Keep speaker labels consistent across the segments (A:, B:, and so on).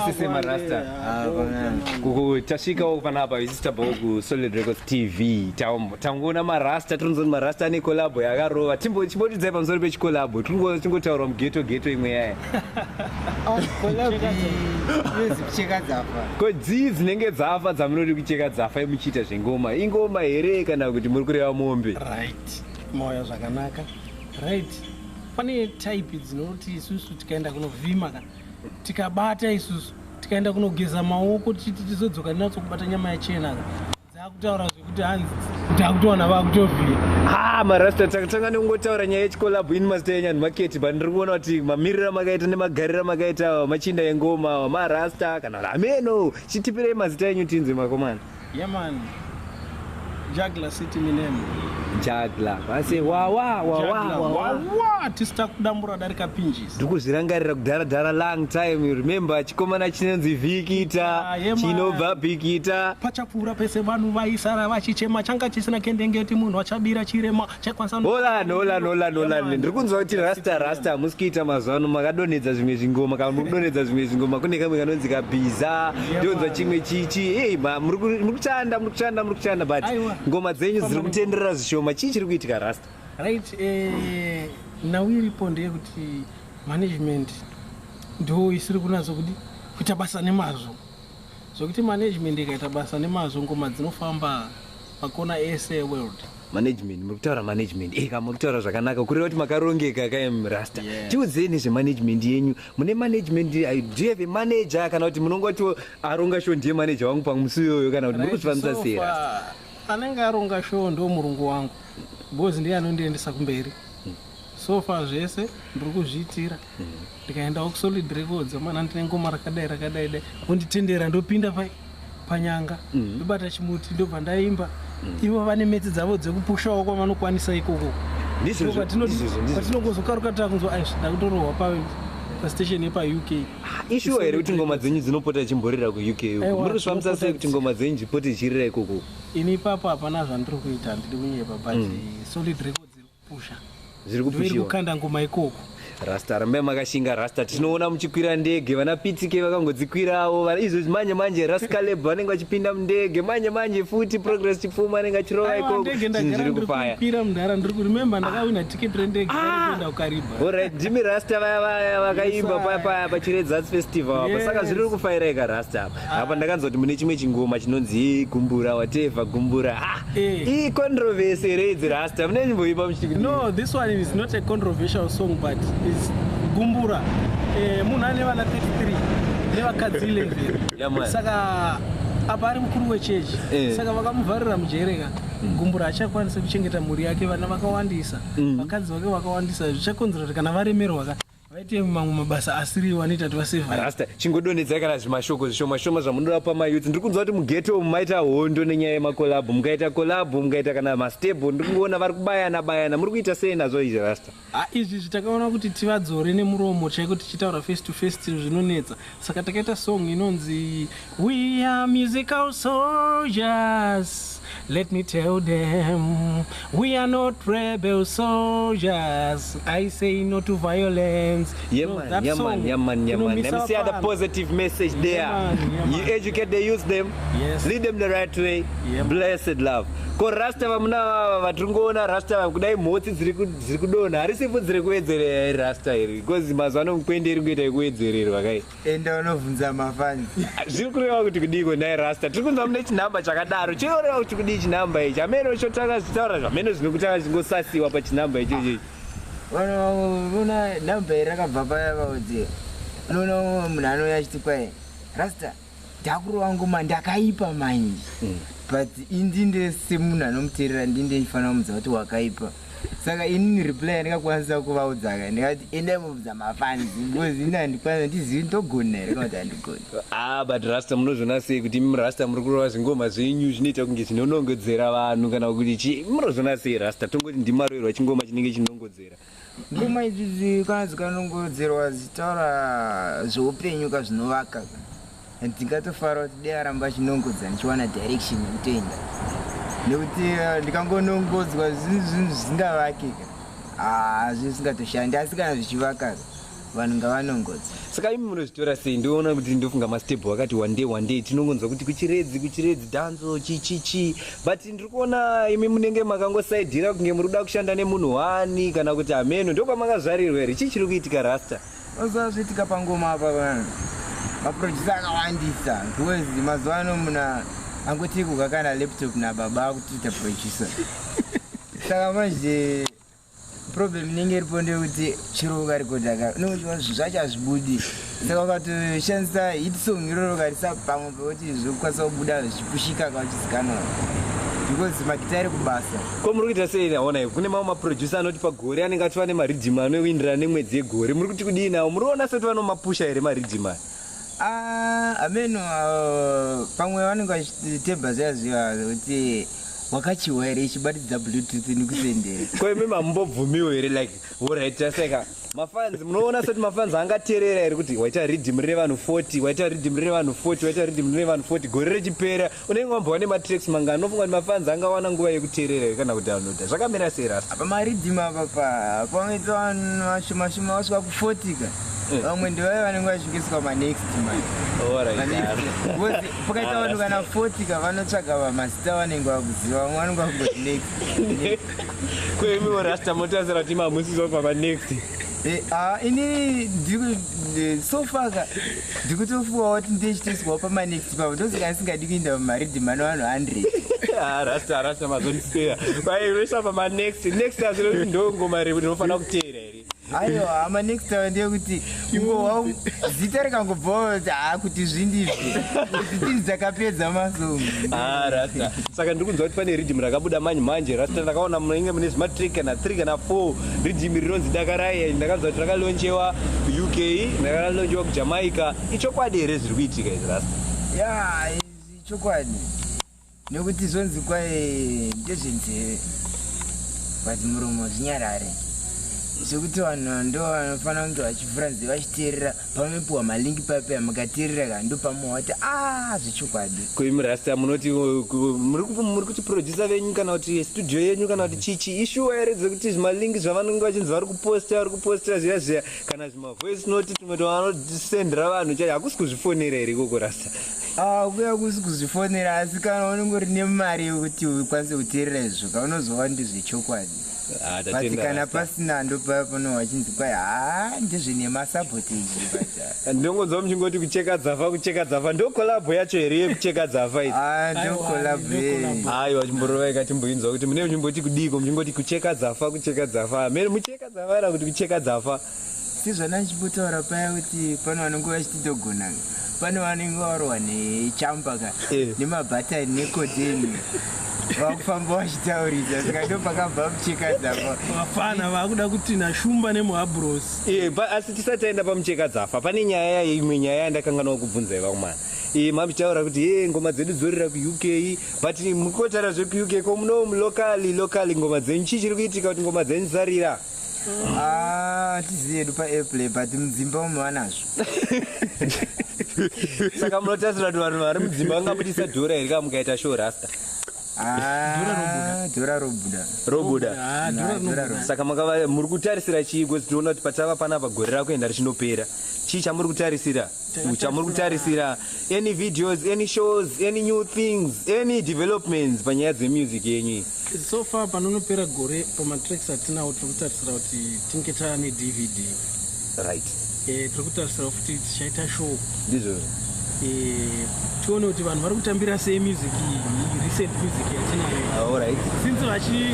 A: Sisema rasta. Tashika panapa isista bogu Solid Records TV. Tangona marasta tunzoni marasta ne collab yakarova. Chimboti dzaipa musoro pe collab. Tingotaura mugeto imwe yaya.
B: Collab kucheka dzafa.
A: Ko dzidzi nenge dzafa dzamunoti kucheka dzafa muchiita zvengoma. Ingoma here kana kuti muri kureva mombe.
C: Right. Moyo zvakanaka. Right. Pane type dzinoti isusu tikaenda kunovhima kana tikabata isusu tikaenda kunogeza maoko tizodzoka natso kubata nyama yachena dzakutaura zvekuti hanzi ndakutoona vakutovhira
A: marasta takatanga nongotaura nyaya yechikolab ini mazita enyu market but ndiri kuona kuti mamirira makaita nemagarira makaita machinda engoma marasta kana ameno chitipirei mazita enyu tinzwe makomana
C: man. Juggler city minemo.
A: Juggler. Basi wa
C: tista kudambura darika pinches.
A: Ndikuzvirangarira kudhara long time. You remember chikomana chinonzi Vikita, chinobva Vikita.
C: Pachapura pese vanhu vaisara vachichema changa chisina kendengeti munhu achabira chirema chekwanisa.
A: Hola. Ndiri kunzwa kuti rasta musikuita mazano makadonedza zvimwe zvingoma kana mukudonedza zvimwe zvingoma kune kamwe kanonzi kabhiza. Ndonzwa chimwe chichi. Muri kuchanda but ngoma dzenyu dziri kutenderera zvishoma chii chiri kuitika rasta
C: right nawiripo ndeyekuti management ndo isiri kunazo kuita basa nemazvo zvokuti management ikaita basa nemazvo ngoma dzinofamba makona ese world
A: management muri kutaura management kama muri kutaura zvakanaka kureva kuti makarongeka rasta tiudzei zvemanagement yenyu mune management do you have a manager kana kuti munongoti aronga show ndiye manager wangu pamusuyoyo kana kuti muri kuzvifambisa sei rasta
C: anenge aronga show ndo murungu wangu bozi ndiye anondiendesa kumberi so far zvese ndiri kuzviitira ndikaenda kuSolid Records mana ndine ngoma rakadai unditendera ndopinda panyanga ndobata chimuti ndobva ndaimba ivo vane metse dzavo dzekupushawo kwavanokwanisa ikoko ndizvo patinongozokaruka takunzwa aizvida kutorohwa pastation yepa UK
A: ishuwa here kuti ngoma dzenyu dzinopota chimborera ku UK muri kuzvifambisa sei kuti ngoma dzenyu dzipote dzichirira ikoko
C: ini papa hapana zvandiri kuita ndiri kunyepa but Solid Records dziri kupusha zviri kukanda ngoma ikoko rasta
A: rambe makashinga rasta tinoona muchikwira ndege vana pitike vakangodzikwirawo izvo manje rascaleb vanenge vachipinda mundege manje futi progress chipfuma anenge achirova ikoko zviri kufaya
C: kwira mundara ndiri kuremember ndakawina ticket rendege kuenda ukariba
A: alright ndimi rasta vaya vakaimba paya pachiredzats festival apa saka zviri kufaira ika rasta apa ndakanzwa kuti mune chimwe chingoma chinonzi gumbura whatever gumbura controversy here idzi rasta mune nyimboipa muchiti
C: no this one is not a controversial song but gumbura munhu ane vana 33 nevakadzi 11 saka apa ari mukuru wechechi saka vakamuvharira mujereka gumbura achakwanisa kuchengeta mhuri yake vana vakawandisa vakadzi vake vakawandisa zvichakonzera kuti kana varemerwa vaite mamwe mabasa asiriwo anoita kuti vasevha
A: rasta chingodonedza kana zvimashoko zvishoma zvamunoda pamayouth ndiri kunzwa kuti mugeto mumaita hondo nenyaya yemakolabhu mukaita kolabhu mukaita kana mastable ndiri kungoona vari kubayana muri kuita sei nazvo izvi rasta
C: izvi zvitakaona kuti tivadzore nemuromo chaiko tichitaura face to face zvinonetsa saka takaita song inonzi we are musical soldiers. Let me tell them, we are not rebel soldiers. I say no to violence.
A: Yeah, man. Let me see the positive message there. You educate the youth them, lead them the right way. Blessed love. Ko rasta vamuna vatungoona rasta kudai mhotsi dziri kudonha harisipo dziri kuwedzerera rasta iri because mazano mukwende iri kuita kuwedzererwa kai
B: enda unovhunza mafans
A: zviri kureva kuti kudiko naye rasta tiri kunzwa mune chinhamba chakadaro chinoreva kuti kudii chinhamba ichi amene chotanga zvitaura zvamene zvinokutanga chingosasiwa pachinhamba ichocho
B: una nhamba iri rakabva paya vaudzi unoona munhu anouya achiti kwai rasta ndakurova ngoma ndakaipa manji but indinde semunhu anomuteerera ndinde ifanira kumudza kuti wakaipa saka inini reply ndikakwanisa kuvaudza ndikati endai mubvunza mafanzi because ini handikwanisa ndizivi ndogona here kana kuti handigoni
A: but rasta munozviona sei kuti imi rasta muri kurova zvingoma zvenyu zvinoita kunge zvinonongedzera vanhu kana kuti chii munozviona sei rasta tongoti ndimaroerwa chingoma chinenge chinongodzera
B: ngoma idzidzi kana dzikanongodzerwa dzichitaura zveupenyu kazvinovaka ndingatofara kuti dei aramba achinongodza ndichiwana direction yekutoenda nekuti ndikangonongodzwa zvinhu zvingavakika zvisingatoshandi asi kana zvichivaka vanhu ngavanongodza.
A: Saka imi munozvitora sei? Ndoona kuti ndofunga mastep wakati one day tinongonzwa kuti kuchiredzi danzo chichichi, but ndiri kuona imi munenge makangosaidhira kunge muri kuda kushanda nemunhu wani kana kuti ameno ndokwamangazvarirwa here. Chii chiri kuitika Rasta?
B: Zviitika pangoma apa vanhu maproducer akawandisa because mazuva ano muna angoti kugakana laptop nababa akutoita producer. Saka manje problem inenge iripo ndekuti chiro ukarekodha zvacho hazvibudi, saka ukatoshandisa hit song iroro ukarisa pamwe pekuti zvokwanisa kubuda zvichipushika kachizikanwa because magitari kubasa.
A: Ko muri kuita sei naona kune mamwe maproducer anoti pagore anenge atiwa nemaridhim anoindirana nemwedzi yegore, muri kuti kudii nawo? Muriona seti vanomapusha here maridhim aya?
B: Ameno pamwe vanenge vachitebha zviya kuti wakachiwa here ichibatidza bluetooth nekusendera.
A: Ko imi mamumbobvumiwo here like alright saka mafans munoona seti mafans angateerera here kuti waita ridhim rine vanhu 40 waita ridhim rine vanhu 40 waita ridhim rine vanhu 40 gore rechipera unenge wambova nematracks mangani? Unofunga kuti mafans angawana nguva yekuteerera here kana kuti anoda zvakamira sei Rasta?
B: Apa maridhim apa pamweita vanhu vashoma vasvika ku40 ka vamwe ndovaya vanenge vasvikiswa manext man. Pakaita vanhu kana 40 ka vanotsvaga vamazita vanenge vakuziva, vamwe vanenge vakungoti next.
A: Koimiwo Rasta motarisira kuti mamusizwa pamanext?
B: Ini sofaka ndikutofuwawo kuti ndechitoiswawo pamanext pavo ndosika ndisingadi kuinda pamaridhim ano vanhu 100.
A: Rasta mazondispeya kwai unoisa pamanext azvino kuti ndongoma refu ndinofanira kuteera here.
B: Aiwa amanext ava ndeyekuti ingowa zita rikangobvawo kuti zvindizvi zitiri dzakapedza masongo.
A: Rasta saka ndiri kunzwa kuti pane ridhim rakabuda manje Rasta ndakaona munenge mune zvimatrack kana 3 kana 4 ridhim rinonzi Dakaraya. Ndakanzwa kuti rakalonchewa UK, rakalonchewa kuJamaica. Ichokwadi here zviri kuitika izvi Rasta?
B: Ya ichokwadi nekuti zvonzi kwai ndezvenzeve but muromo zvinyarare zvekuti vanhu ndo vanofanira kuti vachivhura nzeve vachiteerera pamepiwa malingi pape mukateerera ka ndo pamuwati zvichokwadi.
A: Koimi Rasta munoti muri kuti producer venyu kana kuti studio yenyu kana kuti chichi ishuwa here dzekuti zvimalingi zvavanenge vachinzi vari kuposta zviya kana zvimavoice note tumwe twavanodisendera vanhu chai hakusi kuzvifonera here ikoko Rasta?
B: Kuya kusi kuzvifonera asi kana unenge uri nemari yekuti ukwanise kuteerera izvo kaunozova ndezvechokwadi. But kana pasina ndopano vachinzi kwai ndezvenemasapoti izvi
A: ndongonzwa muchingoti kucheka dzafa ndo kolabho yacho here yekucheka dzafa idzi?
B: Ndo kolabho.
A: Aiwa chimborova ikatimboinzwa kuti mune muchimboti kudiko muchingoti kucheka dzafa mene mucheka dzafa era kuti kucheka dzafa
B: sizvana ndichimbotaura paya kuti pano vanenge vachitidogona pane vanenge varwa nechamba ka nemabhatani nekodeni vakufamba vachitaurisa saka ndo pakabva mucheka dzafa.
C: Vafana vakuda kuti nashumba nemuhabros.
A: Asi tisati taenda pamucheka dzafa pane imwe nyaya yandakanganawo kubvunzai vakomana. Mamitaura kuti ngoma dzedu dzorera kuUK but mukotaura zvekuUK ko muno mulokali ngoma dzenyu chii chiri kuitika kuti ngoma dzenyu dzarira?
B: Tiziyedu paairplay but mudzimba umo vanazvo.
A: Saka munotarisira kuti vanhu vari mudzimba vangabudisa dhora here kana mukaita show Rasta?
B: Dhora robuda.
A: Saka muri kutarisira chii? Because tinoona kuti patava panapa gore rakuenda richinopera. Chii chamuri kutarisira? Any videos, any shows, any new things, any developments panyaya dzemusic yenyu?
C: So far panonopera gore pamatracks atinawo tiri kutarisira kuti tinge taane DVD.
A: Right.
C: Tiri kutarisira kuti tichaita show.
A: Ndizvo.
C: Tione kuti vanhu vari kutambira sei music iyi recent music yatinayo.
A: Alright.
C: Since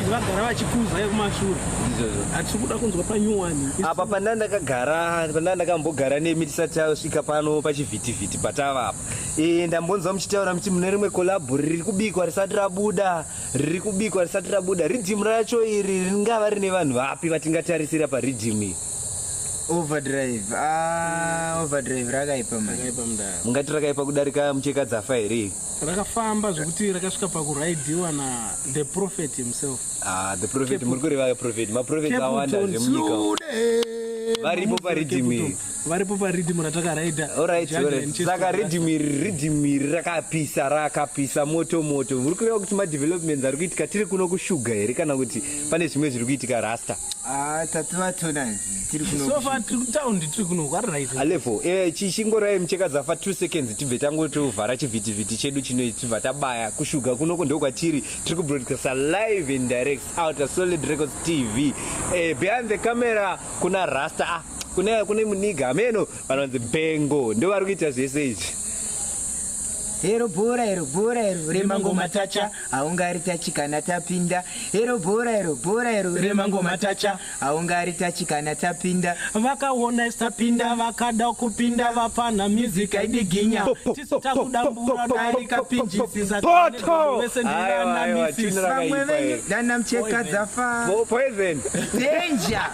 C: vagara vachikuza kumashure. Hatiri kuda kunzwa panyuwani.
A: Apa pandandakambogara nemi tisati tasvika pano pachivhitivhiti patava apa. Ndambonzwa muchitaura muti mune rimwe kolabho riri kubikwa risati rabuda. Ridhim racho iri ringava rine vanhu vapi vatingatarisira paridhim iyi?
B: Overdrive rakaipa mani.
A: Mungati rakaipa kudarika mucheka dzafa here?
C: Rakafamba zvokuti rakasvika pakuraidhiwa the prophet himself.
A: The prophet muri kureva prophet. Maprofeti awanda zvemunyika. varipo paridhim
C: varipo paridhim ratakaraida.
A: Alright. Saka ridhim rakapisa moto uri kureva kuti madevelopments ari kuitika tiri kuno kushuga here kana kuti pane zvimwe zviri kuitika rasta?
B: Tativatona tiri kuno
C: sofa tiri kutaundi tiri kuno kwaright
A: Alevo chichingorai mucheka dzafa 2 seconds tibve tangotovhara chivhitivhiti chedu chino tibva tabaya kushuga kunoko ndokwatiri tiri kubroadcasta live and direct out of Solid Records TV. Behind the camera kuna rasta kune muniga ameno vanonzi Bengo ndo vari kuita zvese izvi.
B: Hero bora remangoma tacha aungari tachikana tapinda. Hero bora remangoma tacha aungari tachikana tapinda.
C: Vakaona tapinda vakada kupinda vapana music aidiginya tisakudambura dai kapinjisisa
A: Poto
B: dana mcheka dzafa
A: poison
B: danger